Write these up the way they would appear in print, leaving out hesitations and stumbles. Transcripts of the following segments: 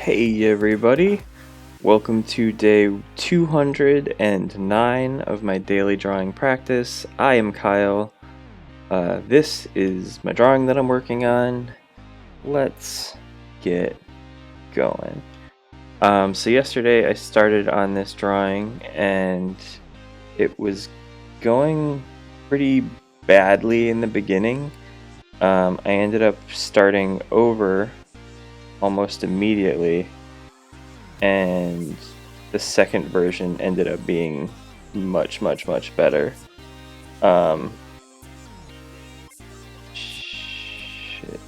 Hey everybody, welcome to day 209 of my daily drawing practice. I am Kyle. This is my drawing that I'm working on. Let's get going. So yesterday I started on this drawing and it was going pretty badly in the beginning. I ended up starting over almost immediately, and the second version ended up being much better. Shit.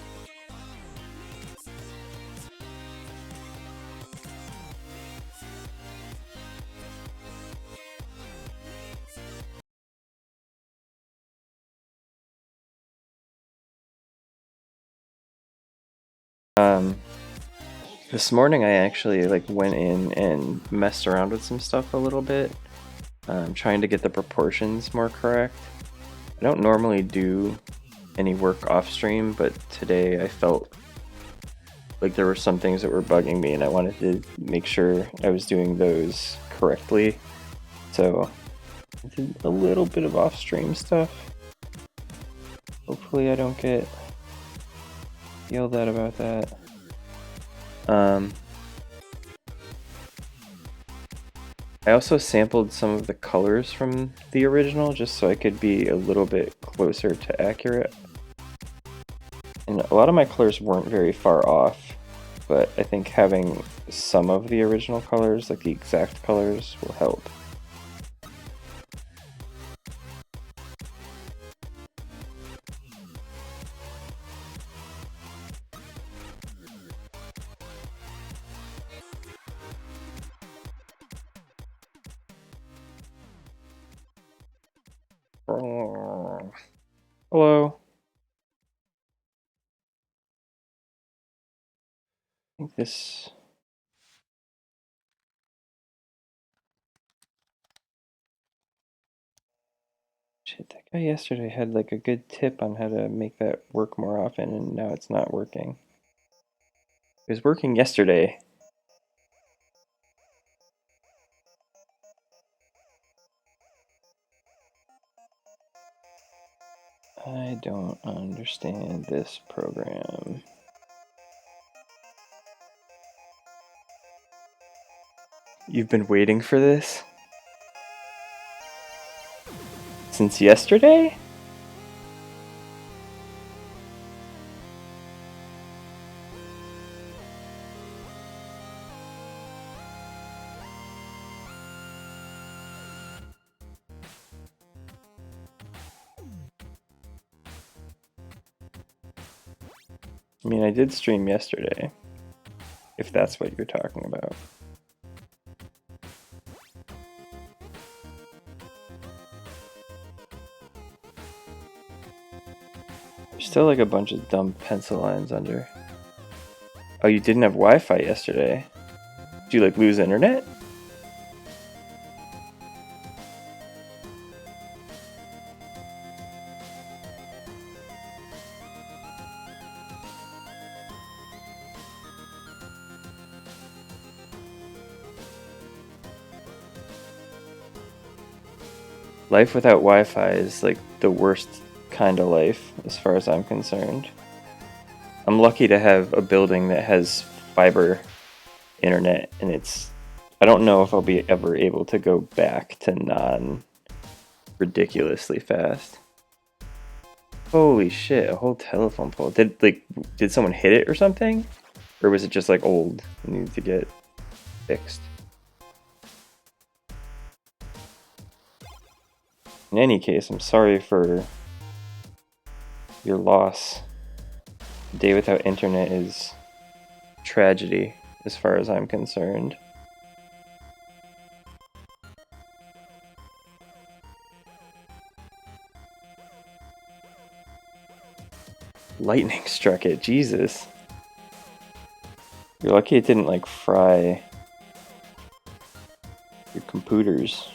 This morning I actually went in and messed around with some stuff a little bit, trying to get the proportions more correct. I don't normally do any work off stream, but today I felt like there were some things that were bugging me and I wanted to make sure I was doing those correctly. So I did a little bit of off stream stuff. Hopefully I don't get yelled at about that. I also sampled some of the colors from the original just so I could be a little bit closer to accurate. And a lot of my colors weren't very far off, but I think having some of the original colors, like the exact colors, will help. Hello. I think this... Shit, that guy yesterday had like a good tip on how to make that work more often, and now it's not working. It was working yesterday. I don't understand this program. You've been waiting for this? Since yesterday? I mean, I did stream yesterday, if that's what you're talking about. There's still like a bunch of dumb pencil lines under. Oh, you didn't have Wi-Fi yesterday? Did you like lose internet? Life without Wi-Fi is like the worst kind of life, as far as I'm concerned. I'm lucky to have a building that has fiber internet, and I don't know if I'll be ever able to go back to non-ridiculously fast. Holy shit, a whole telephone pole. Did someone hit it or something? Or was it just like old and needed to get fixed? In any case, I'm sorry for your loss. A day without internet is tragedy, as far as I'm concerned. Lightning struck it, Jesus. You're lucky it didn't like fry your computers.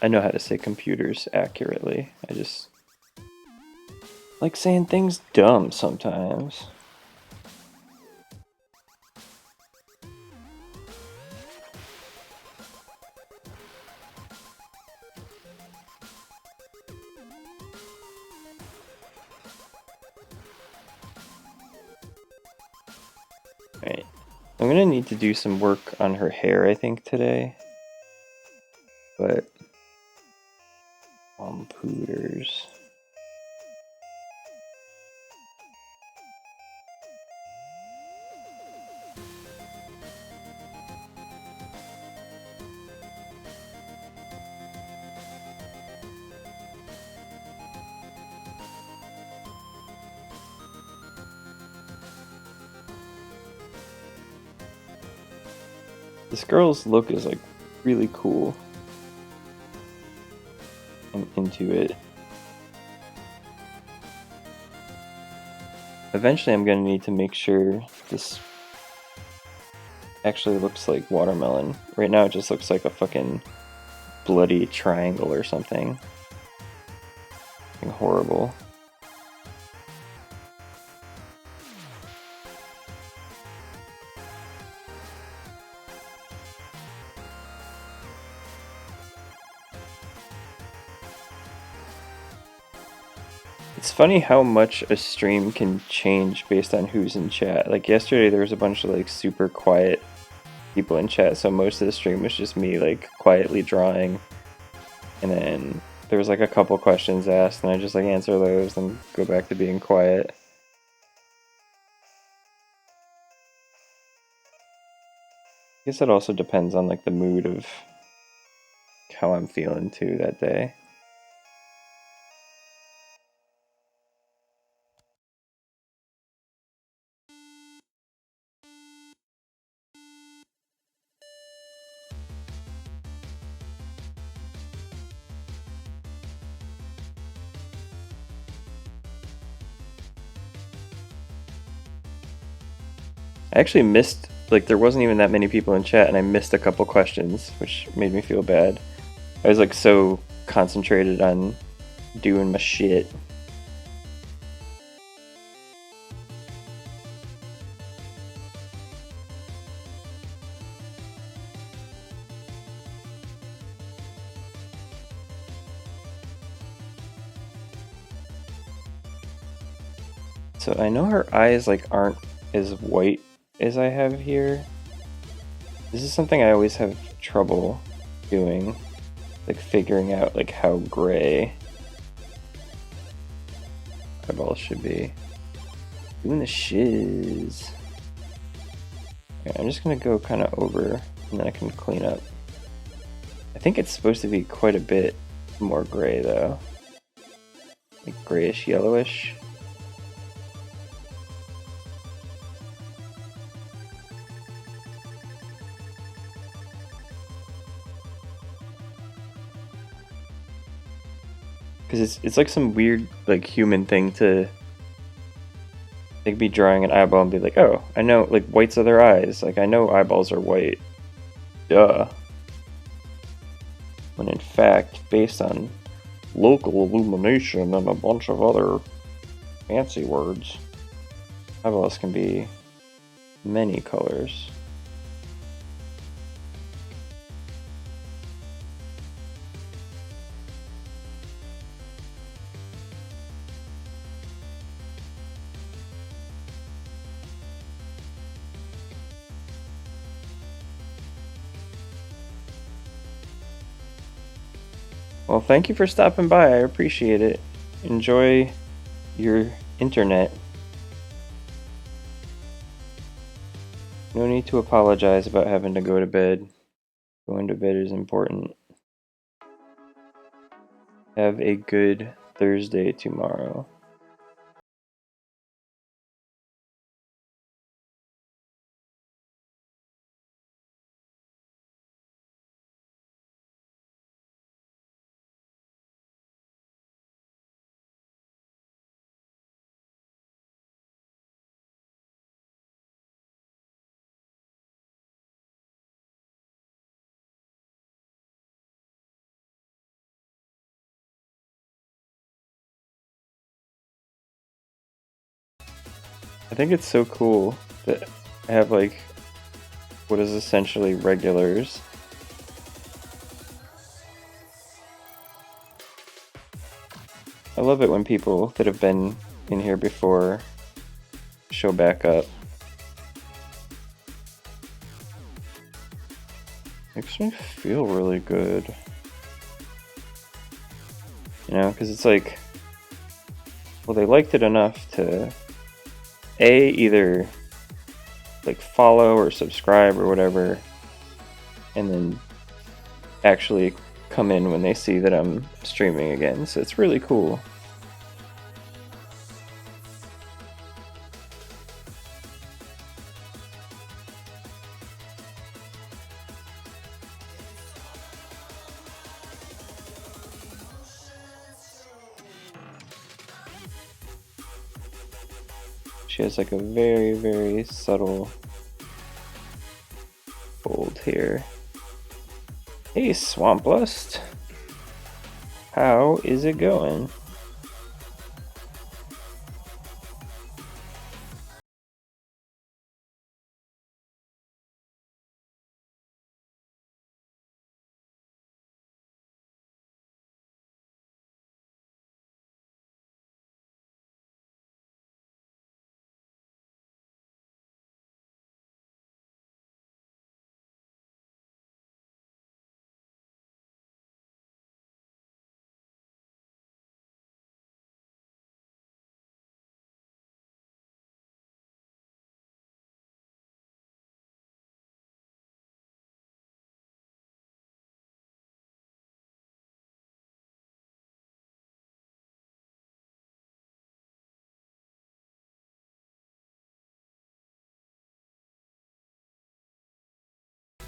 I know how to say computers accurately. I just Like saying things dumb sometimes. Alright. I'm gonna need to do some work on her hair, I think, today. But pooters. This girl's look is like really cool. I'm into it. Eventually I'm gonna need to make sure this actually looks like watermelon. Right now it just looks like a fucking bloody triangle or something. Something horrible. It's funny how much a stream can change based on who's in chat. Like yesterday there was a bunch of like super quiet people in chat, so most of the stream was just me like quietly drawing. And then there was like a couple questions asked and I just like answer those and go back to being quiet. I guess it also depends on like the mood of how I'm feeling too that day. I actually missed, like there wasn't even that many people in chat and I missed a couple questions, which made me feel bad. I was like so concentrated on doing my shit. So I know her eyes like aren't as white as I have here. This is something I always have trouble doing, like figuring out like how gray eyeballs should be. Doing the shiz. Okay, I'm just gonna go kind of over and then I can clean up. I think it's supposed to be quite a bit more gray though. Like grayish yellowish. Because it's like some weird like human thing to like be drawing an eyeball and be like, oh, I know like whites are their eyes. Like I know eyeballs are white. Duh. When in fact, based on local illumination and a bunch of other fancy words, eyeballs can be many colors. Well, thank you for stopping by. I appreciate it. Enjoy your internet. No need to apologize about having to go to bed. Going to bed is important. Have a good Thursday tomorrow. I think it's so cool that I have like what is essentially regulars. I love it when people that have been in here before show back up. Makes me feel really good. You know, because it's like, well, they liked it enough to either like follow or subscribe or whatever, and then actually come in when they see that I'm streaming again. So it's really cool. She has like a very, very subtle fold here. Hey, Swamp Lust. How is it going?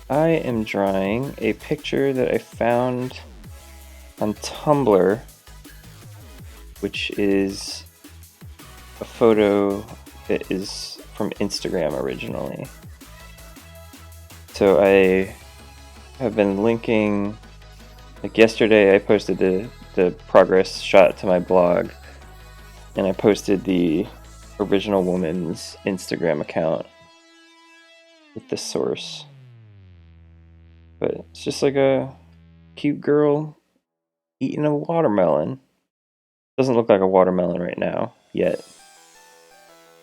I am drawing a picture that I found on Tumblr, which is a photo that is from Instagram originally. So I have been linking, like yesterday I posted the progress shot to my blog, and I posted the original woman's Instagram account with the source. But it's just like a cute girl eating a watermelon. Doesn't look like a watermelon right now, yet.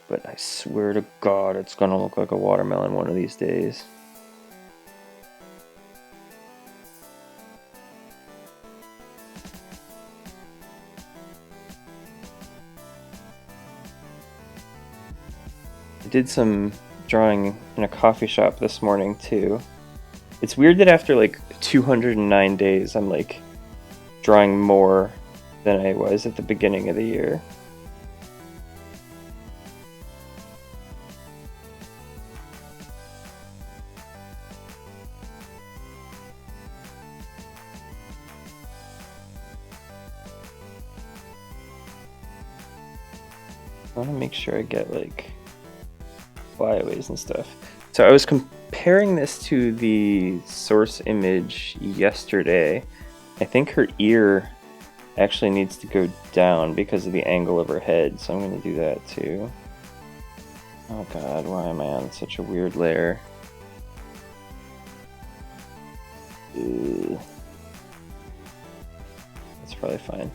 But I swear to God, it's gonna look like a watermelon one of these days. I did some drawing in a coffee shop this morning too. It's weird that after like 209 days, I'm like drawing more than I was at the beginning of the year. I want to make sure I get like flyaways and stuff. So I was comparing this to the source image yesterday. I think her ear actually needs to go down because of the angle of her head, so I'm going to do that too. Oh god, why am I on such a weird layer? That's probably fine.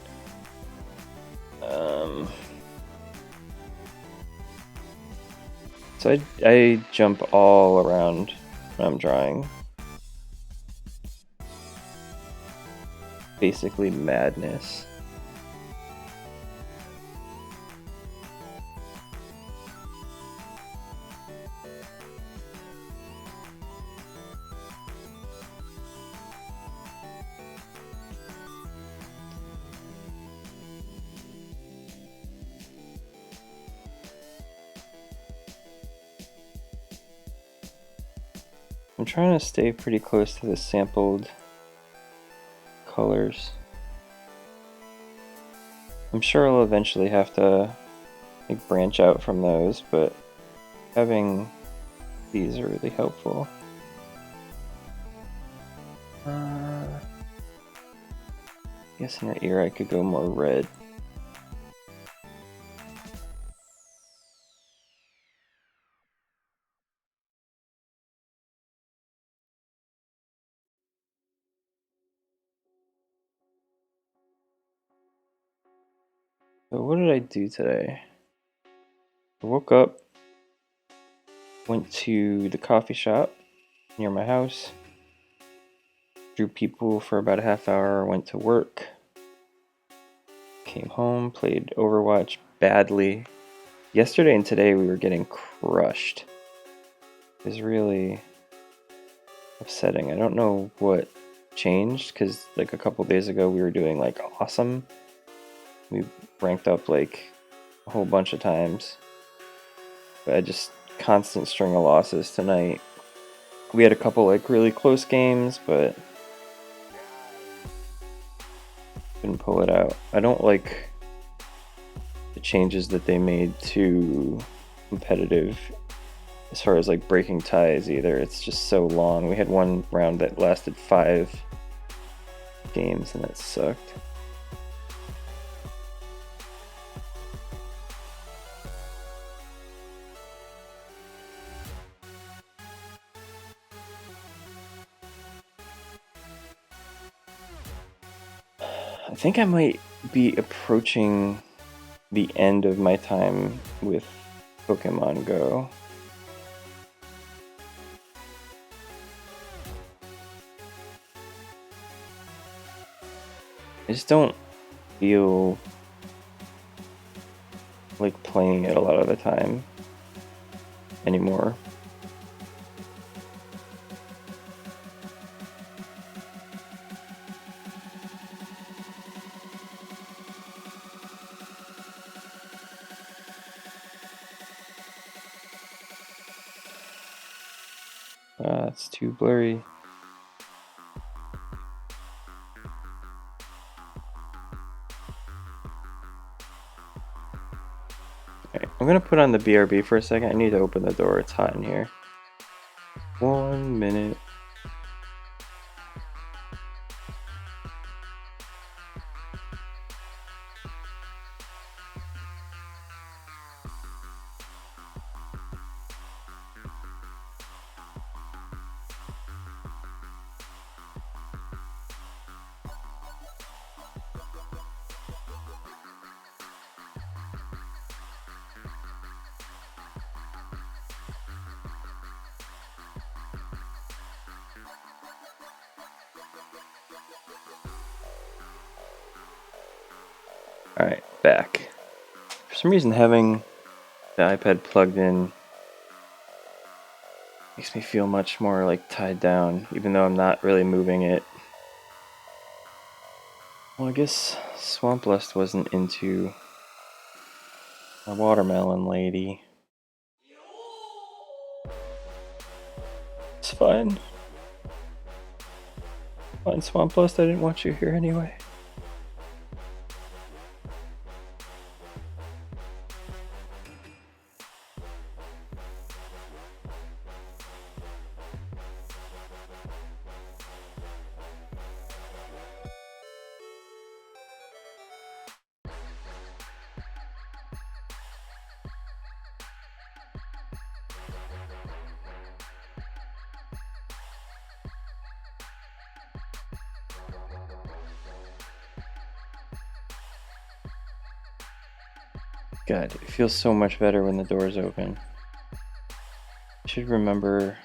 So I jump all around when I'm drawing. Basically madness. I'm trying to stay pretty close to the sampled colors. I'm sure I'll eventually have to like branch out from those, but having these are really helpful. I guess in her ear I could go more red. So what did I do today? I woke up, went to the coffee shop near my house, drew people for about a half hour, went to work, came home, played Overwatch badly. Yesterday and today we were getting crushed. It was really upsetting. I don't know what changed, because like a couple days ago we were doing like awesome. We ranked up like a whole bunch of times. But I just constant string of losses tonight. We had a couple like really close games, but couldn't pull it out. I don't like the changes that they made to competitive as far as like breaking ties either. It's just so long. We had one round that lasted 5 games and that sucked. I think I might be approaching the end of my time with Pokemon Go. I just don't feel like playing it a lot of the time anymore. It's too blurry. Alright, I'm gonna put on the BRB for a second. I need to open the door. It's hot in here. 1 minute. Alright, back. For some reason having the iPad plugged in makes me feel much more like tied down, even though I'm not really moving it. Well, I guess Swamp Lust wasn't into a watermelon lady. It's fine. Fine, Swamp Lust, I didn't want you here anyway. God, it feels so much better when the door's open. I should remember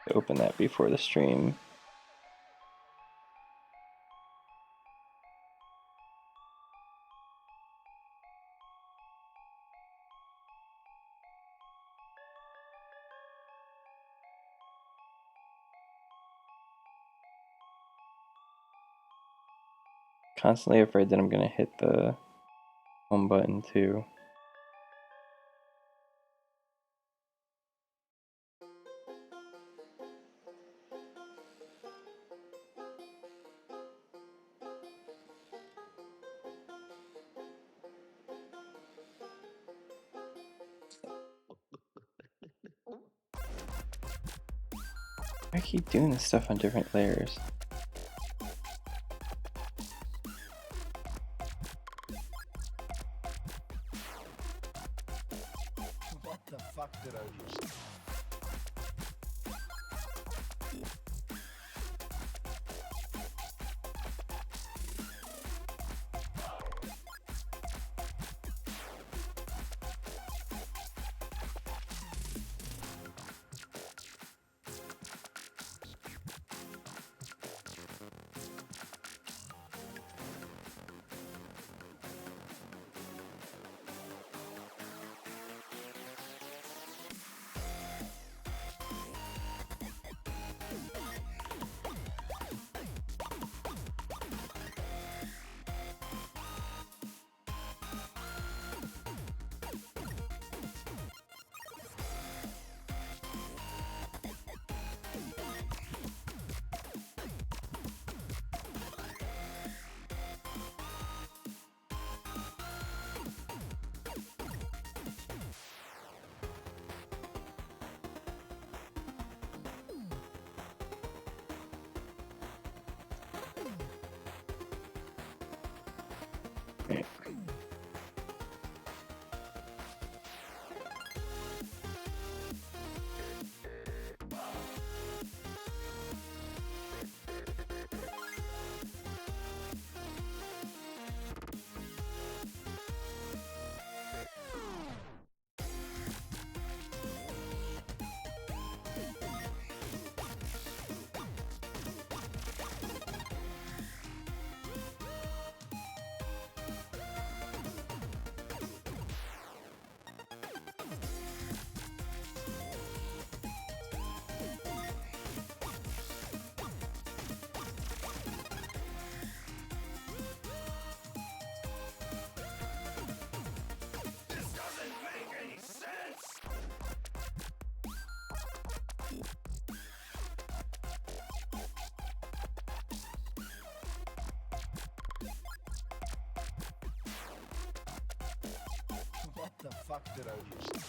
to open that before the stream. Constantly afraid that I'm gonna hit the home button too. I keep doing this stuff on different layers. What the fuck did I just... fuck did I just...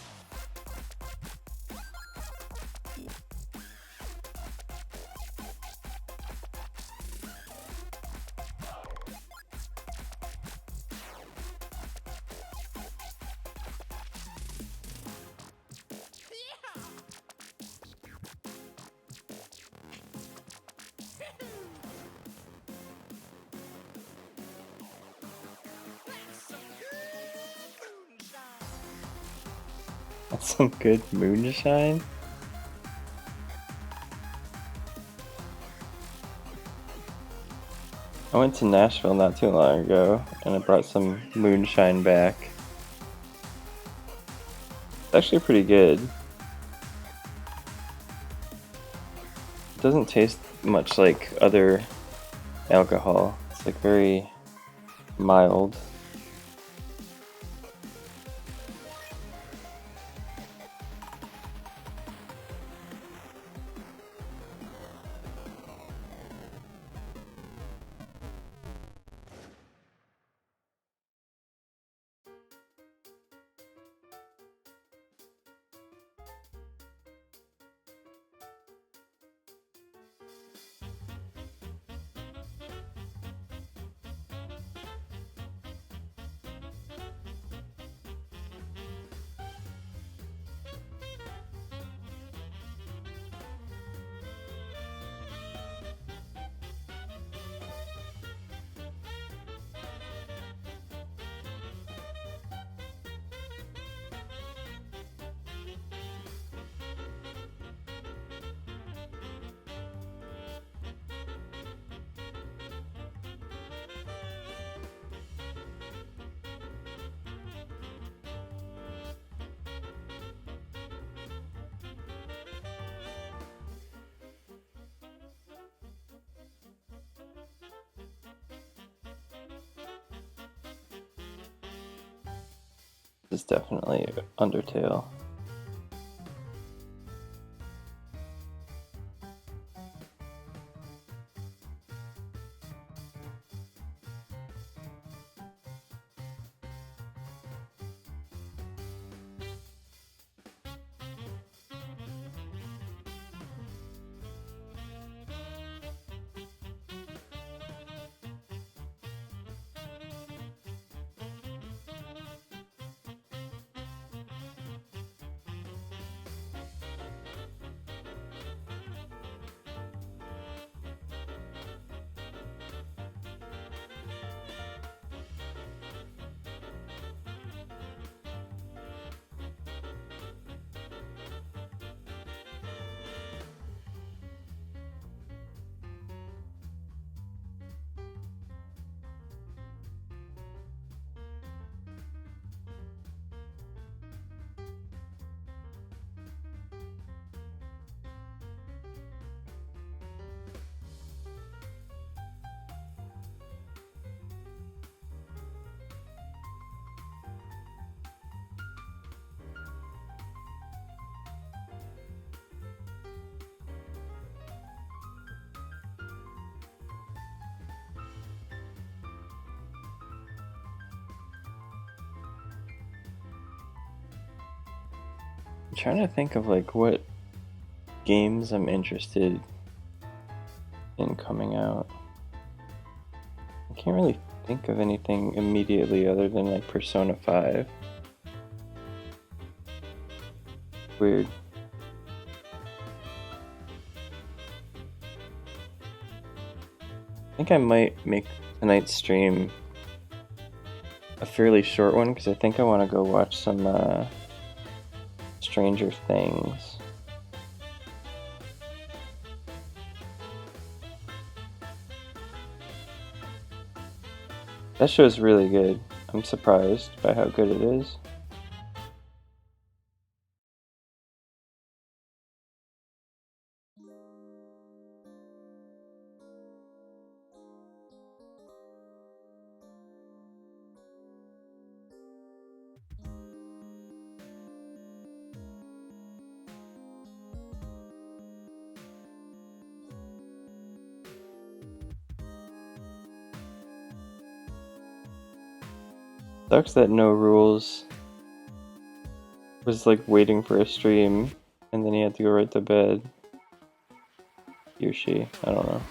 That's some good moonshine. I went to Nashville not too long ago, and I brought some moonshine back. It's actually pretty good. It doesn't taste much like other alcohol. It's like very mild. This is definitely Undertale. I'm trying to think of like what games I'm interested in coming out. I can't really think of anything immediately other than like Persona 5. Weird. I think I might make tonight's stream a fairly short one because I think I want to go watch some Stranger Things. That show's really good. I'm surprised by how good it is. Sucks that No Rules was like waiting for a stream and then he had to go right to bed. He or she, I don't know.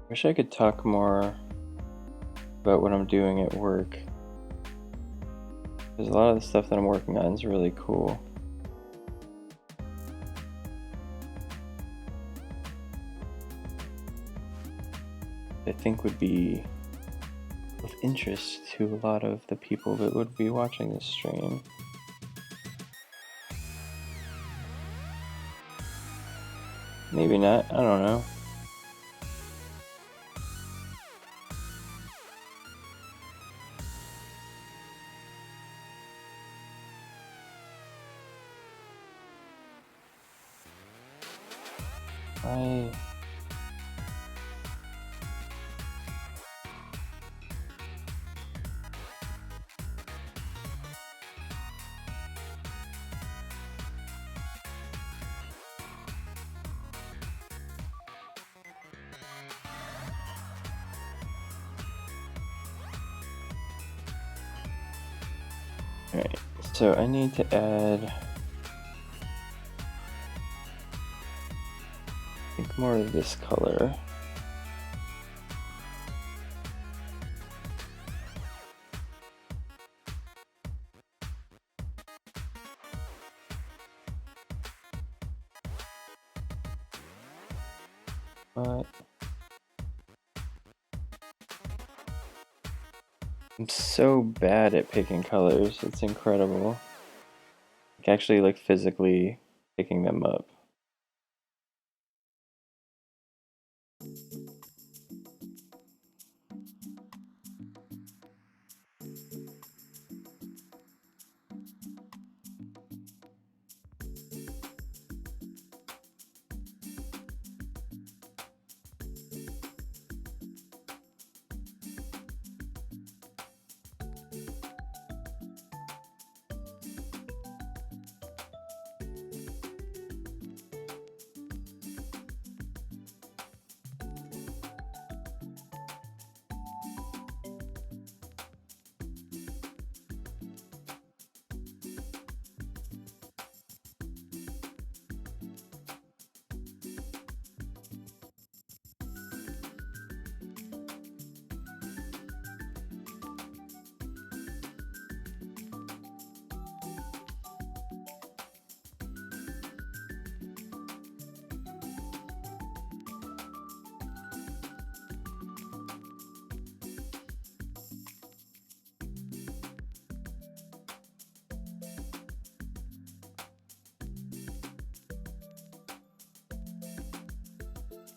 Wish I could talk more about what I'm doing at work. Because a lot of the stuff that I'm working on is really cool. I think would be of interest to a lot of the people that would be watching this stream. Maybe not, I don't know. Alright, so I need to add, I think, more of this color. But I'm so bad at picking colors, it's incredible. Like actually like physically picking them up.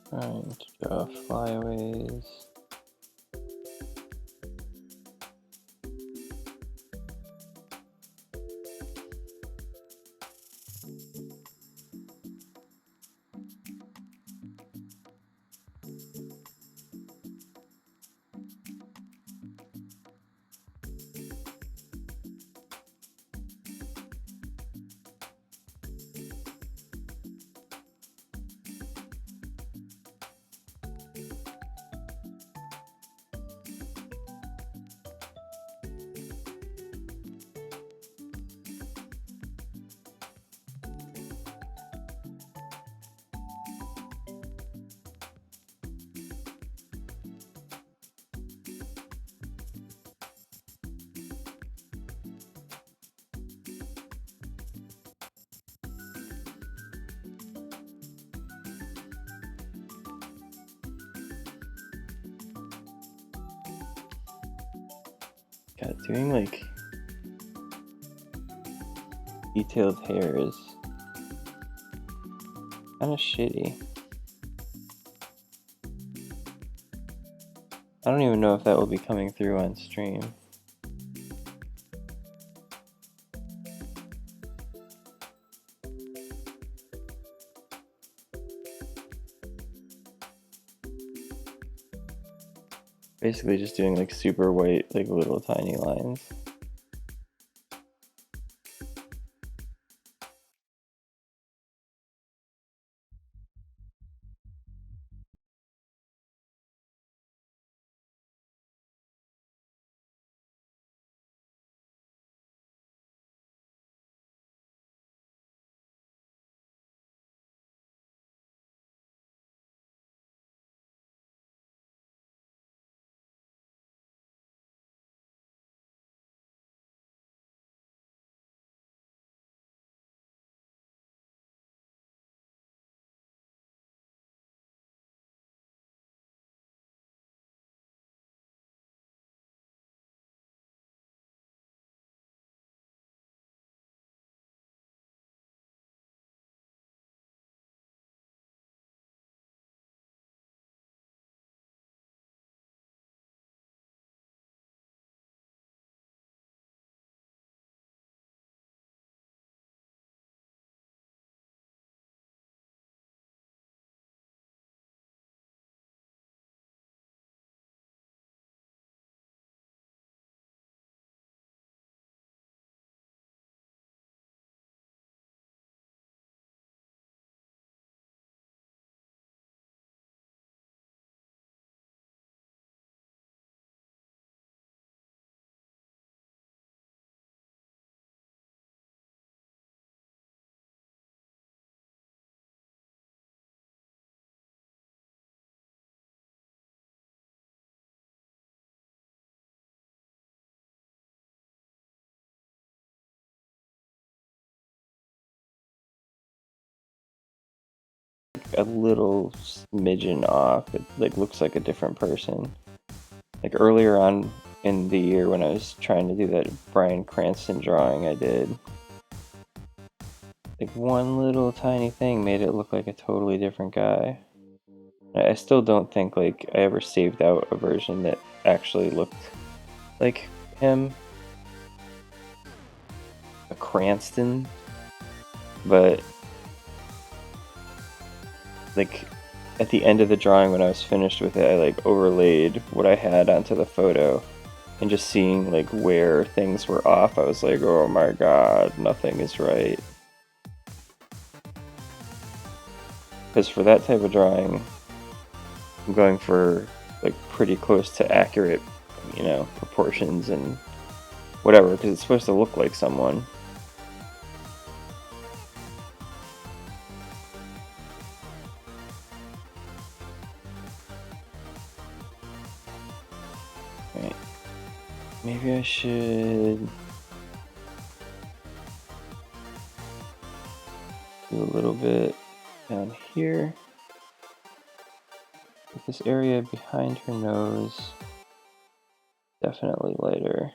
Trying to draw flyaways. God, doing like detailed hair is kind of shitty. I don't even know if that will be coming through on stream. Basically just doing like super white, like little tiny lines. A little smidgen off. It like looks like a different person. Like earlier on in the year when I was trying to do that Bryan Cranston drawing I did, like one little tiny thing made it look like a totally different guy. I still don't think like I ever saved out a version that actually looked like him, a Cranston, but like at the end of the drawing when I was finished with it, I like overlaid what I had onto the photo, and just seeing like where things were off, I was like, oh my god, nothing is right. Because for that type of drawing, I'm going for like pretty close to accurate, you know, proportions and whatever, because it's supposed to look like someone. Right. Maybe I should do a little bit down here. With this area behind her nose, definitely lighter.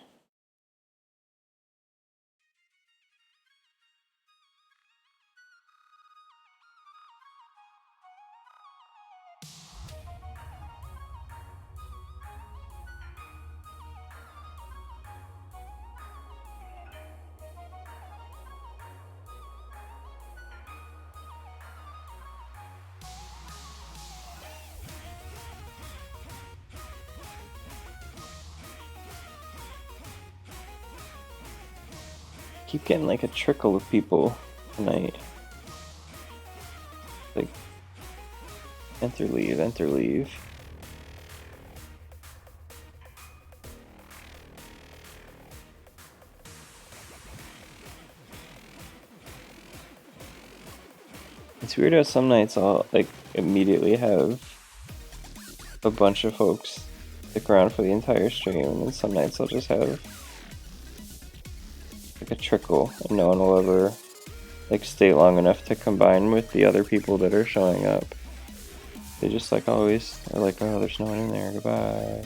Keep getting like a trickle of people tonight. Like, enter, leave, enter, leave. It's weird how some nights I'll like immediately have a bunch of folks stick around for the entire stream, and then some nights I'll just have like a trickle, and no one will ever like stay long enough to combine with the other people that are showing up. They just like always are like, oh, there's no one in there, goodbye.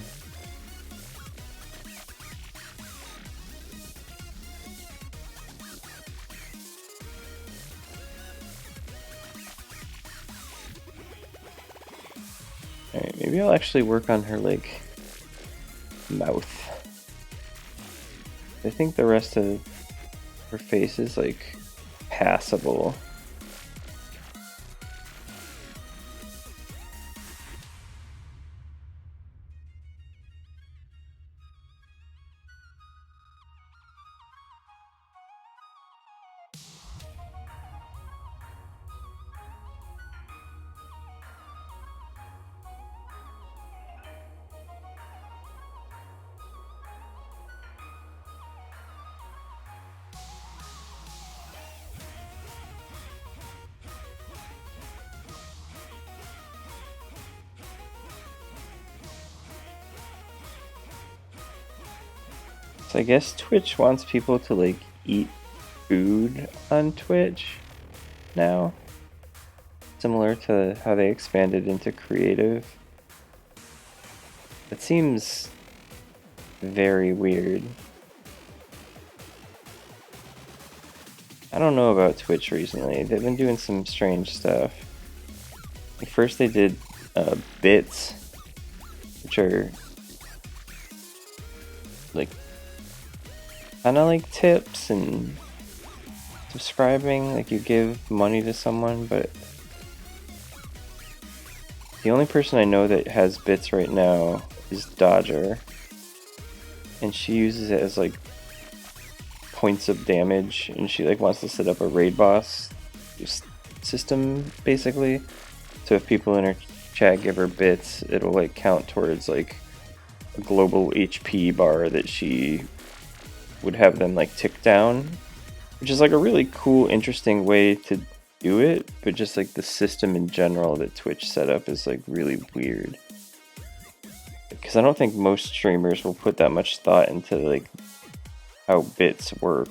Alright, maybe I'll actually work on her, like, mouth. I think the rest of her face is, like, passable. So I guess Twitch wants people to, like, eat food on Twitch now. Similar to how they expanded into creative. It seems very weird. I don't know about Twitch recently. They've been doing some strange stuff. Like first they did bits, which are like kind of like tips and subscribing, like you give money to someone, but the only person I know that has bits right now is Dodger, and she uses it as like points of damage, and she like wants to set up a raid boss system basically, so if people in her chat give her bits, it'll like count towards like a global HP bar that she would have them like tick down, which is like a really cool, interesting way to do it, but just like the system in general that Twitch set up is like really weird. Because I don't think most streamers will put that much thought into like how bits work.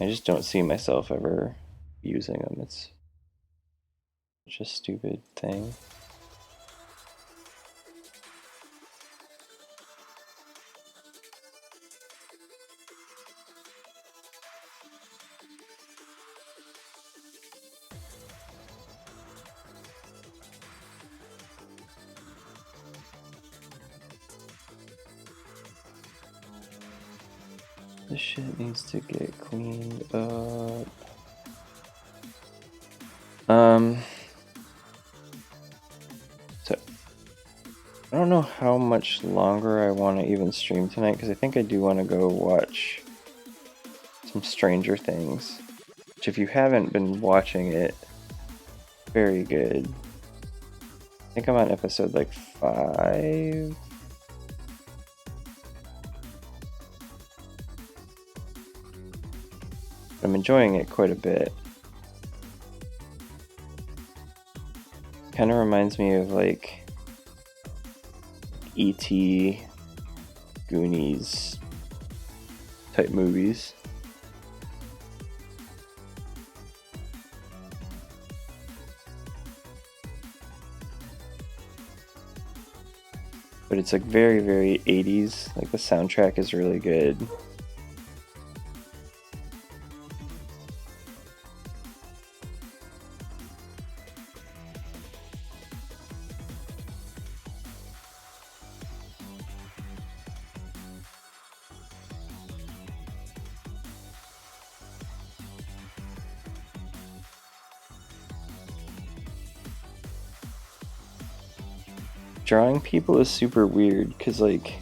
I just don't see myself ever using them. It's such a stupid thing. This shit needs to get cleaned up. So I don't know how much longer I want to even stream tonight, because I think I do want to go watch some Stranger Things, which if you haven't been watching it, very good. I think I'm on episode like 5. I'm enjoying it quite a bit. Kind of reminds me of like E.T., Goonies type movies. But it's like very, very 80s. Like the soundtrack is really good. Drawing people is super weird because like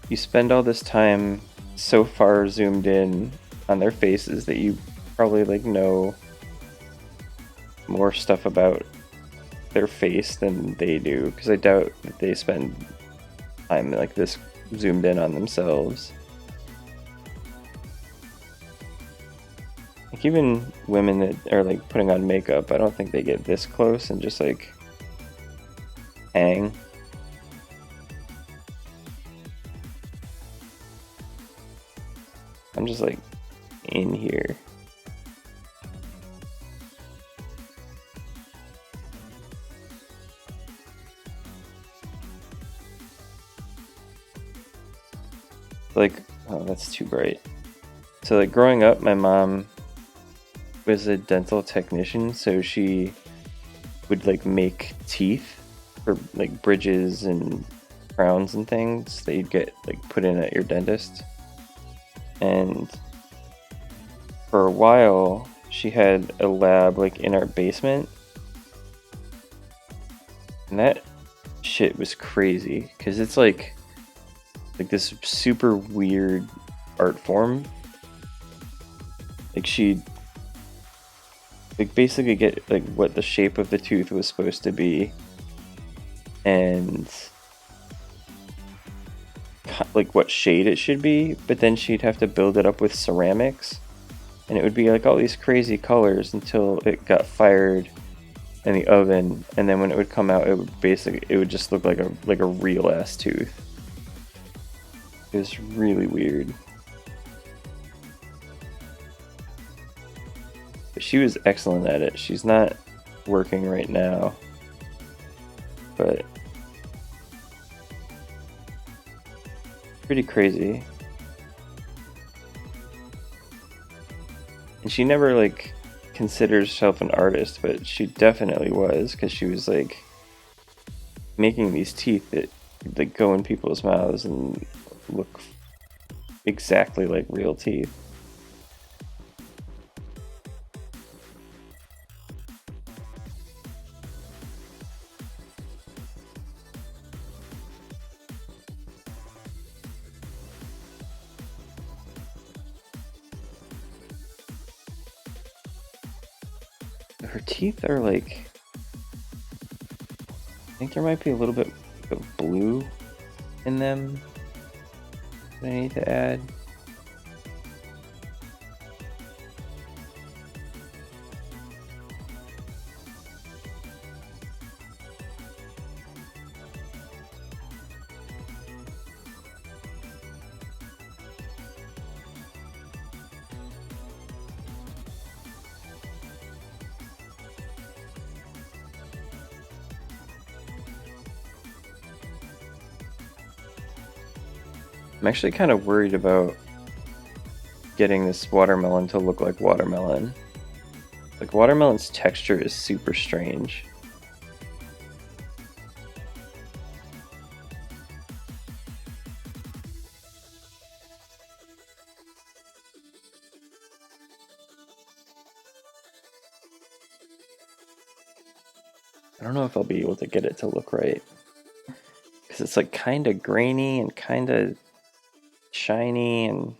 you spend all this time so far zoomed in on their faces that you probably like know more stuff about their face than they do, because I doubt that they spend time like this zoomed in on themselves. Like even women that are like putting on makeup, I don't think they get this close and just like hang. I'm just like in here. Like, oh, that's too bright. So like growing up, my mom was a dental technician, so she would like make teeth for like bridges and crowns and things that you'd get like put in at your dentist. And for a while she had a lab like in our basement, and that shit was crazy because it's like this super weird art form. Like she'd like basically get like what the shape of the tooth was supposed to be, and like what shade it should be, but then she'd have to build it up with ceramics, and it would be like all these crazy colors until it got fired in the oven, and then when it would come out, it would just look like a real ass tooth. It was really weird. But she was excellent at it. She's not working right now, but pretty crazy. And she never like considers herself an artist, but she definitely was, because she was like making these teeth that like go in people's mouths and look exactly like real teeth. Her teeth are like, I think there might be a little bit of blue in them that I need to add. I'm actually kind of worried about getting this watermelon to look like watermelon. Like, watermelon's texture is super strange. I don't know if I'll be able to get it to look right, because it's like kind of grainy and kind of shiny and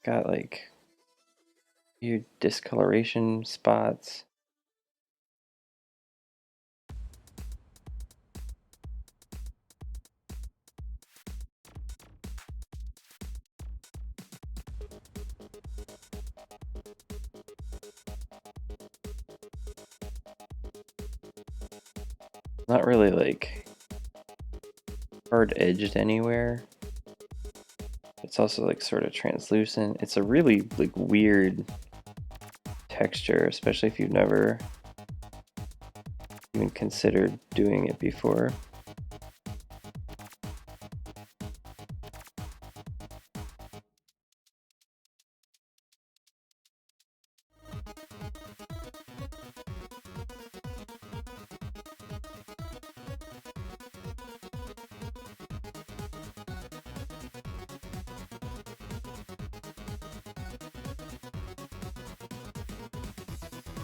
got like weird discoloration spots. Not really like hard edged anywhere. It's also like sort of translucent. It's a really like weird texture, especially if you've never even considered doing it before.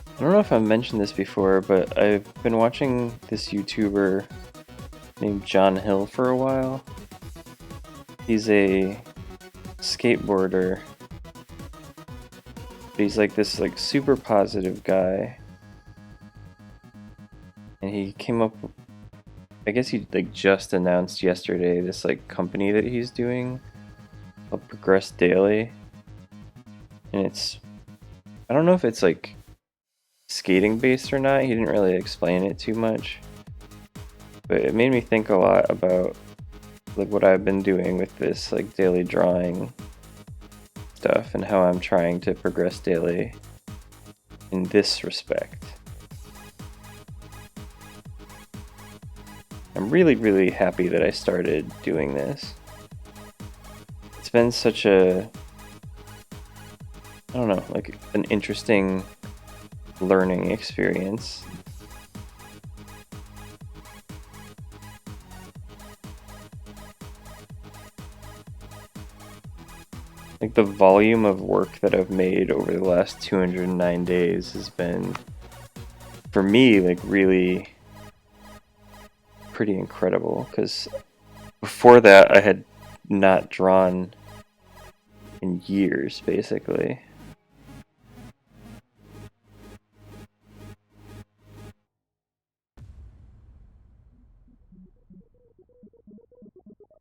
I don't know if I've mentioned this before, but I've been watching this YouTuber named John Hill for a while. He's a skateboarder, but he's like this like super positive guy. And he came up, I guess he like just announced yesterday this like company that he's doing called Progress Daily. And it's, I don't know if it's like skating based or not. He didn't really explain it too much, but it made me think a lot about like what I've been doing with this like daily drawing stuff and how I'm trying to progress daily in this respect. I'm really happy that I started doing this. It's been such a, I don't know, like an interesting learning experience. Like the volume of work that I've made over the last 209 days has been, for me, like really pretty incredible, because before that I had not drawn in years, basically.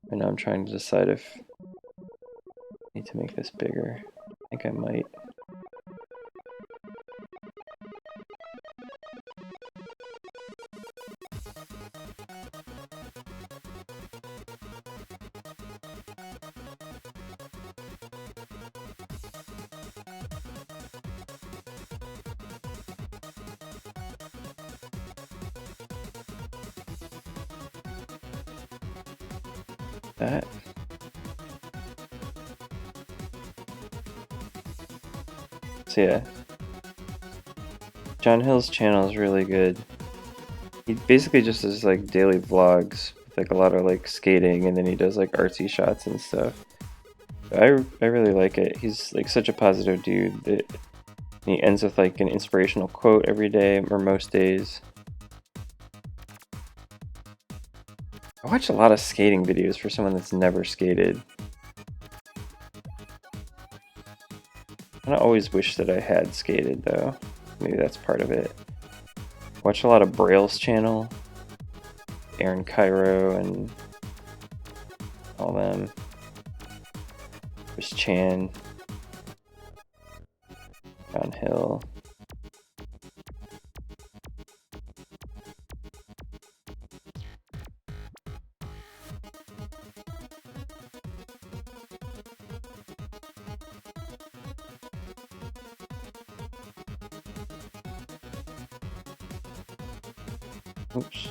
And now I'm trying to decide if I need to make this bigger. I think I might. That. So yeah, John Hill's channel is really good. He basically just does like daily vlogs with like a lot of like skating, and then he does like artsy shots and stuff. I really like it. He's like such a positive dude that he ends with like an inspirational quote every day or most days. I watch a lot of skating videos for someone that's never skated. I always wish that I had skated though. Maybe that's part of it. Watch a lot of Braille's channel, Aaron Cairo and all them. There's Chan, John Hill. Oops.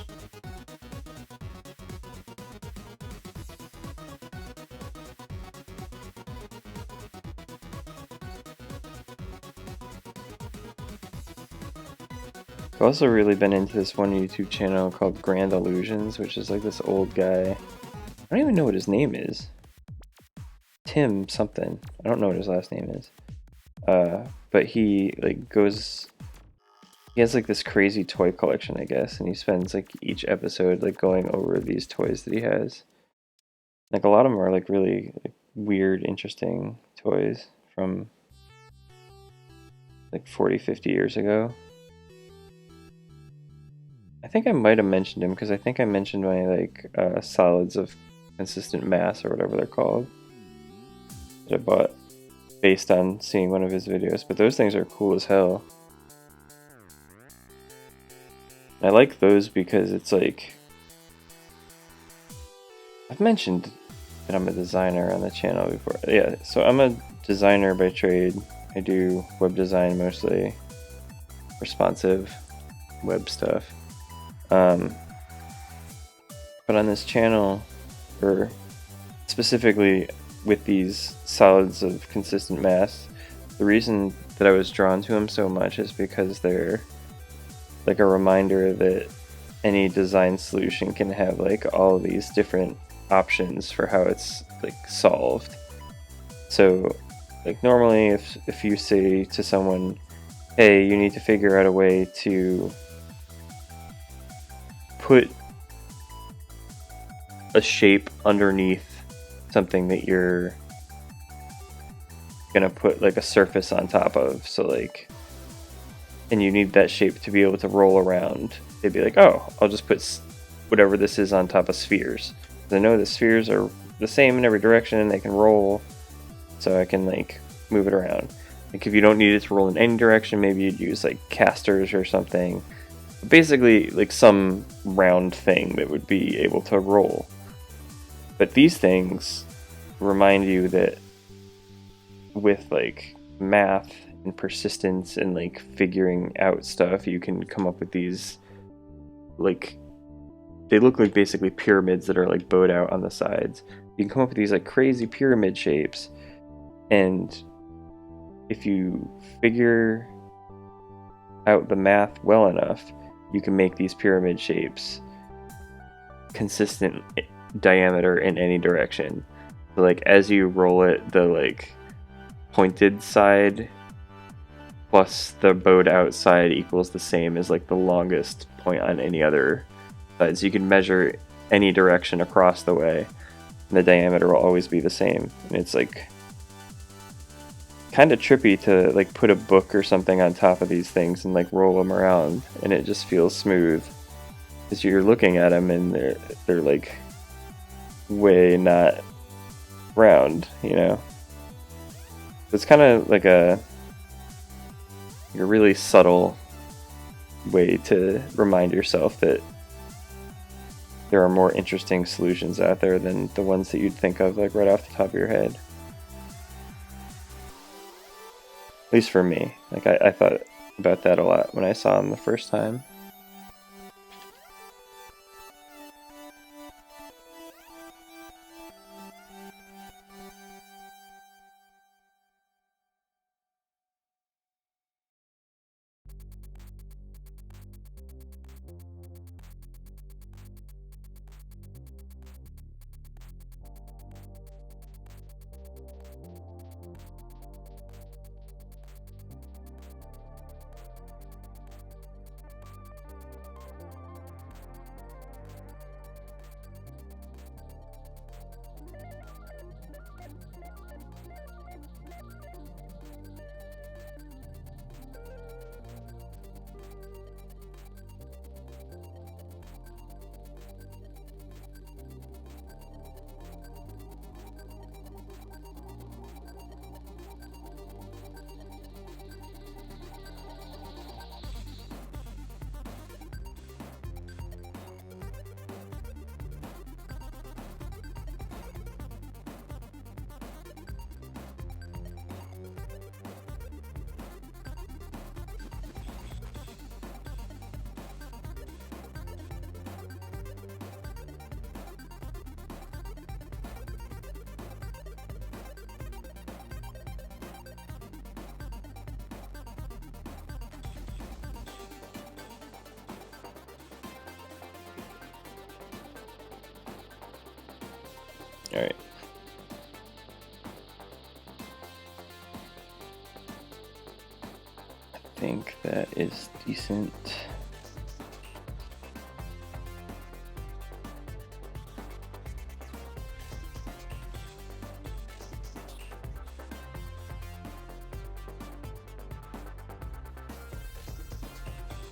I've also really been into this one YouTube channel called Grand Illusions, which is like this old guy. I don't even know what his name is. Tim something. I don't know what his last name is. But he like goes. He has like this crazy toy collection, I guess, and he spends like each episode like going over these toys that he has. Like a lot of them are like really like, weird, interesting toys from like 40, 50 years ago. I think I might have mentioned him because I think I mentioned my like solids of consistent mass or whatever they're called that I bought based on seeing one of his videos. But those things are cool as hell. I like those because it's like, I've mentioned that I'm a designer on the channel before. Yeah, so I'm a designer by trade. I do web design mostly, responsive web stuff. But on this channel, or specifically with these solids of consistent mass, the reason that I was drawn to them so much is because they're like a reminder that any design solution can have like all these different options for how it's like solved. So like normally if you say to someone, hey, you need to figure out a way to put a shape underneath something that you're gonna put like a surface on top of, so like, and you need that shape to be able to roll around, they'd be like, oh, I'll just put whatever this is on top of spheres. I know the spheres are the same in every direction and they can roll, so I can like move it around. Like if you don't need it to roll in any direction, maybe you'd use like casters or something. But basically like some round thing that would be able to roll. But these things remind you that with like math and persistence and like figuring out stuff, you can come up with these, like, they look like basically pyramids that are like bowed out on the sides. You can come up with these like crazy pyramid shapes, and if you figure out the math well enough, you can make these pyramid shapes consistent diameter in any direction. So like as you roll it, the like pointed side plus the bowed out side equals the same as like the longest point on any other side. So you can measure any direction across the way, and the diameter will always be the same. And it's like kind of trippy to like put a book or something on top of these things and like roll them around, and it just feels smooth because you're looking at them and they're like way not round, you know. It's kind of like a really subtle way to remind yourself that there are more interesting solutions out there than the ones that you'd think of like right off the top of your head. At least for me. Like I thought about that a lot when I saw them the first time. Alright. I think that is decent.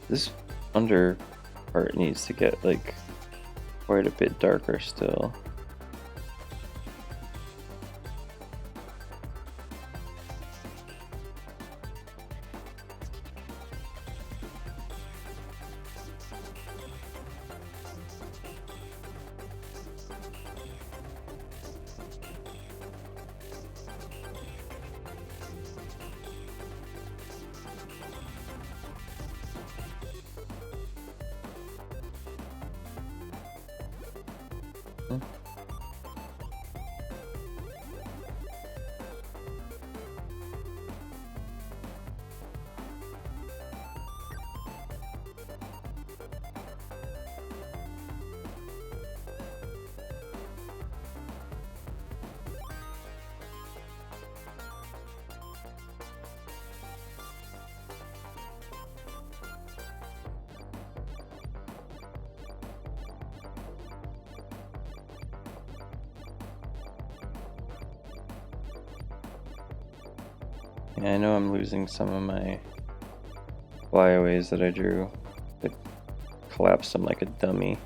This under part needs to get like quite a bit darker still. Yeah, I know I'm losing some of my flyaways that I drew. I collapsed them like a dummy.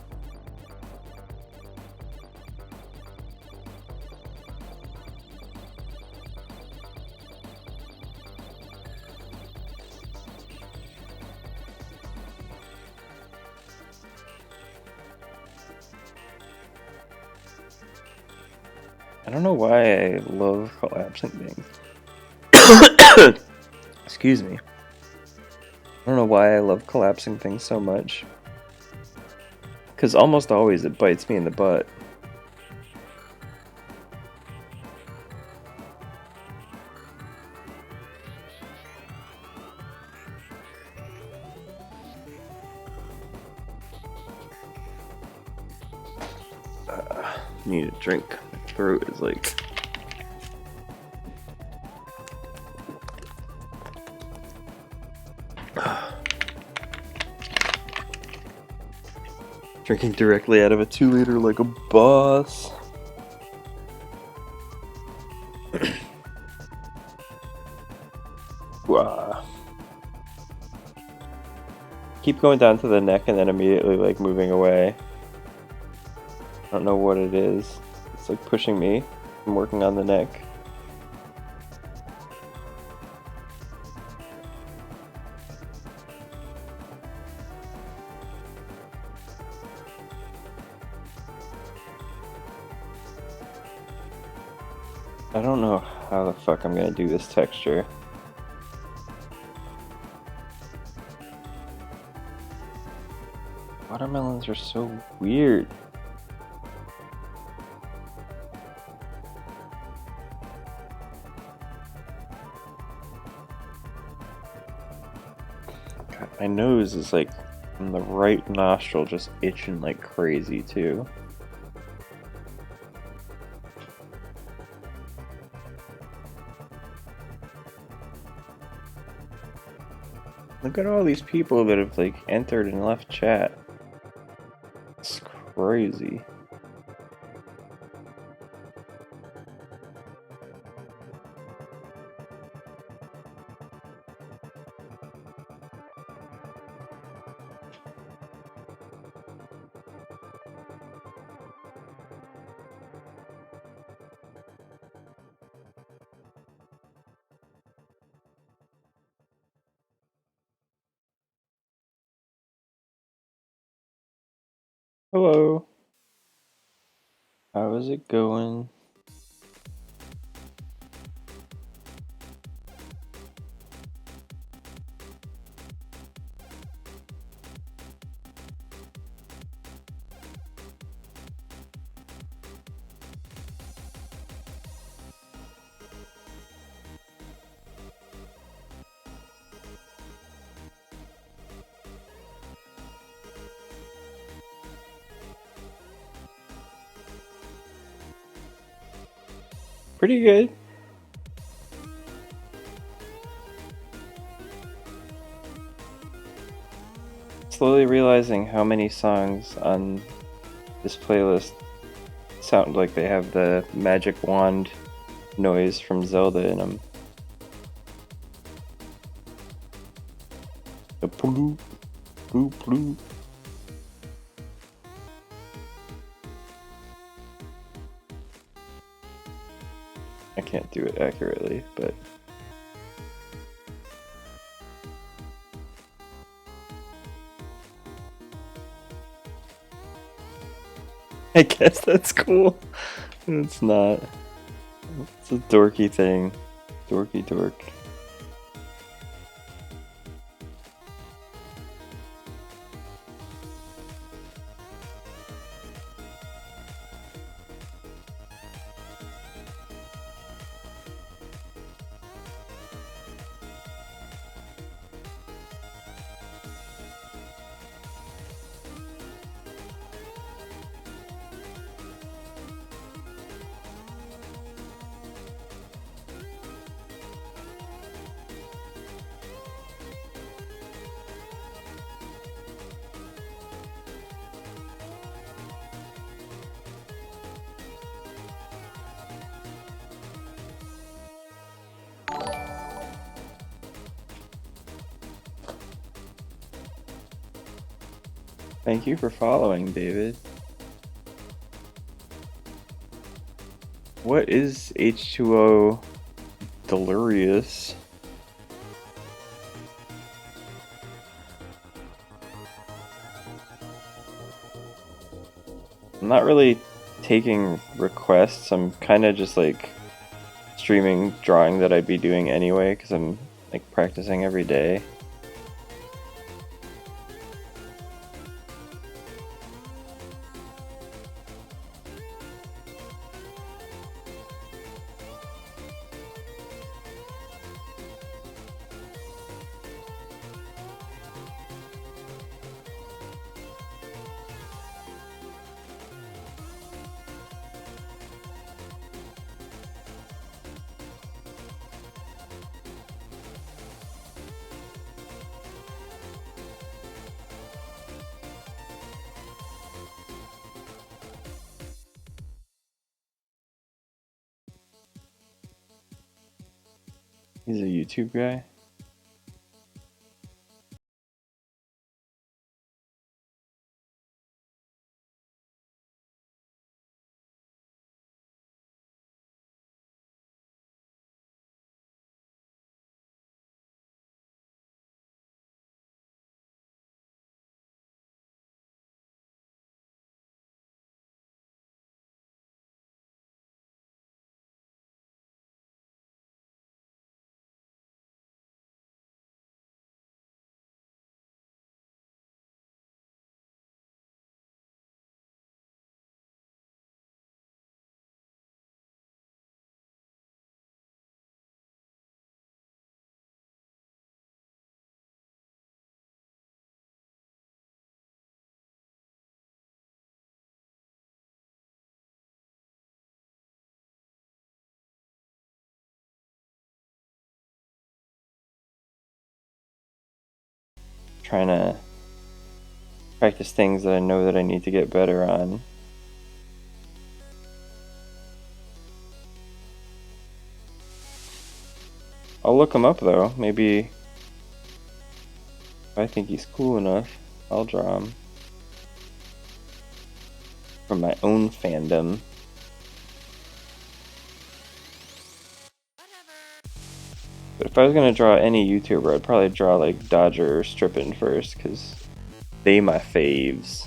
I don't know why I love collapsing things. Excuse me. I don't know why I love collapsing things so much. Because almost always it bites me in the butt. Need a drink. My throat is like Drinking directly out of a 2-liter like a boss. Wow. Keep going down to the neck and then immediately like moving away. I don't know what it is. It's like pushing me. I'm working on the neck. I don't know how the fuck I'm gonna do this texture. Watermelons are so weird. God, my nose is like in the right nostril just itching like crazy too. Look at all these people that have like entered and left chat. It's crazy. Hello. How is it going? Pretty good. Slowly realizing how many songs on this playlist sound like they have the magic wand noise from Zelda in them. The bloop, bloop, bloop. I can't do it accurately, but I guess that's cool. It's not. It's a dorky thing. Dorky dork. Thank you for following, David. What is H2O Delirious? I'm not really taking requests. I'm kind of just like streaming drawing that I'd be doing anyway because I'm like practicing every day. He's a YouTube guy. Trying to practice things that I know that I need to get better on. I'll look him up though. Maybe if I think he's cool enough, I'll draw him. From my own fandom. But if I was gonna draw any YouTuber, I'd probably draw like Dodger or Strippin first, because they my faves.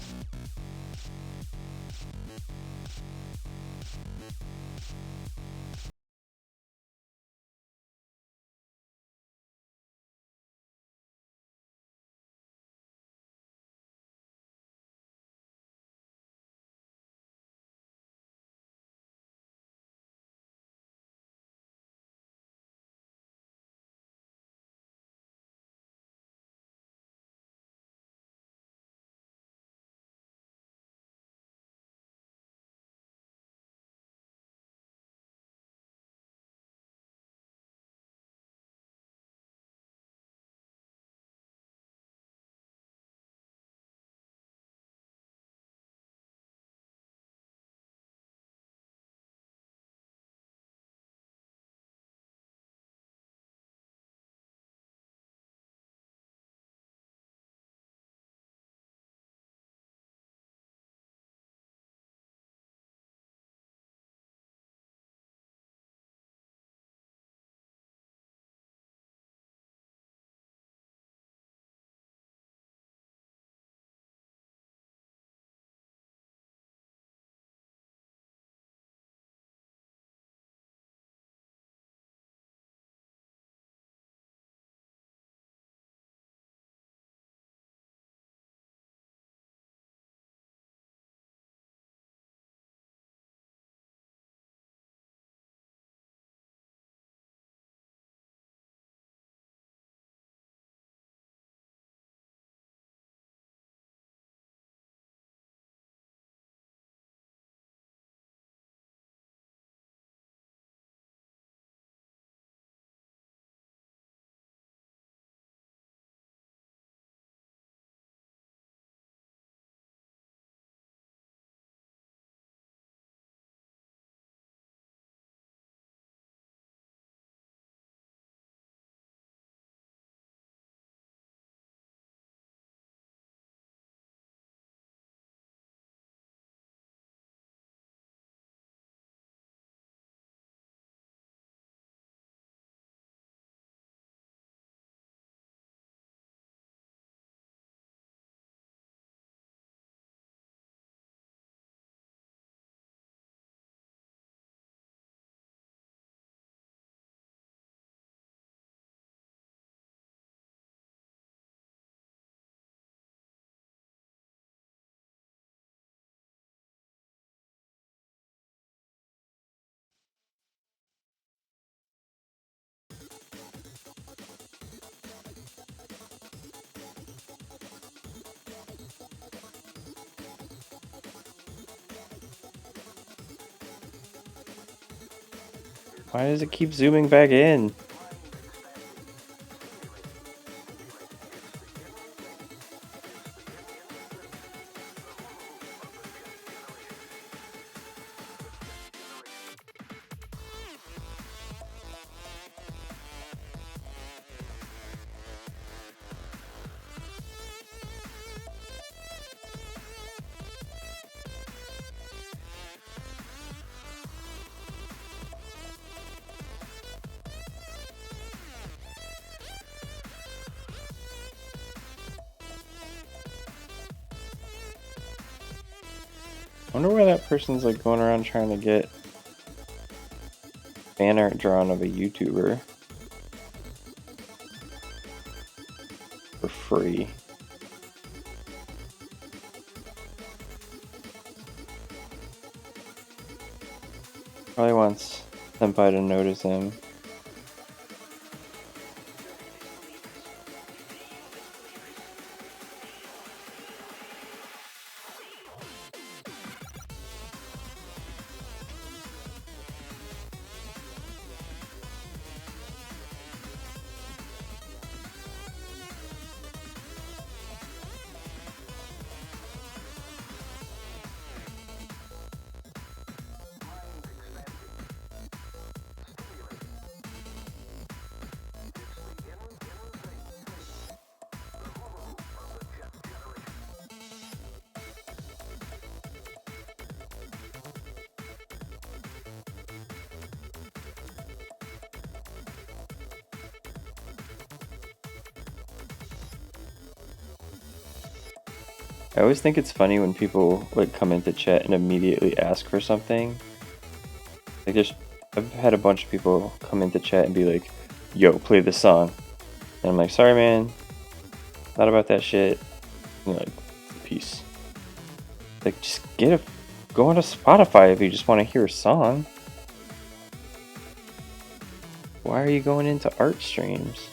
Why does it keep zooming back in? I wonder why that person's like going around trying to get fan art drawn of a YouTuber for free. Probably wants Senpai to notice him. I always think it's funny when people like come into chat and immediately ask for something. Like I've had a bunch of people come into chat and be like, "Yo, play this song," and I'm like, "Sorry, man, not about that shit." And they're like, "Peace." Like, just go on to Spotify if you just want to hear a song. Why are you going into art streams?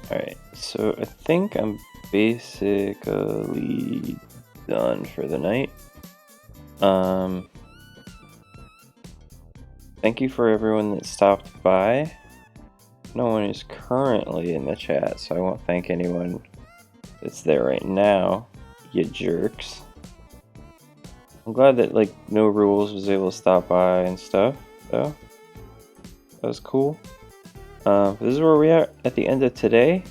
Alright, so I think I'm basically done for the night. Thank you for everyone that stopped by. No one is currently in the chat, so I won't thank anyone that's there right now, you jerks. I'm glad that like No Rules was able to stop by and stuff, though. That was cool. This is where we are at the end of today.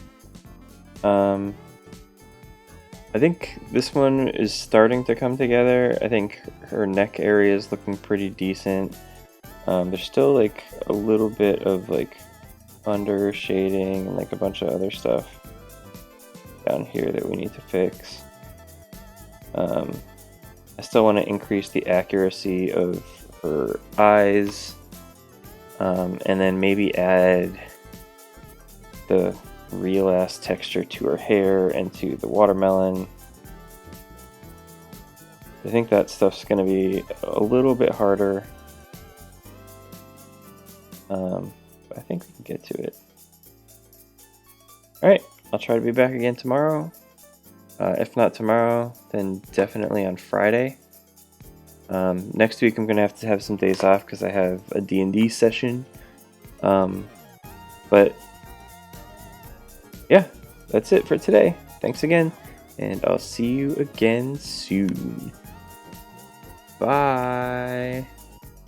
I think this one is starting to come together. I think her neck area is looking pretty decent. There's still like a little bit of like under shading and like a bunch of other stuff down here that we need to fix. I still want to increase the accuracy of her eyes, and then maybe add the real ass texture to her hair and to the watermelon. I think that stuff's going to be a little bit harder. But I think we can get to it. Alright, I'll try to be back again tomorrow. If not tomorrow, then definitely on Friday. Next week I'm going to have some days off because I have a D&D session. But yeah, that's it for today. Thanks again, and I'll see you again soon. Bye.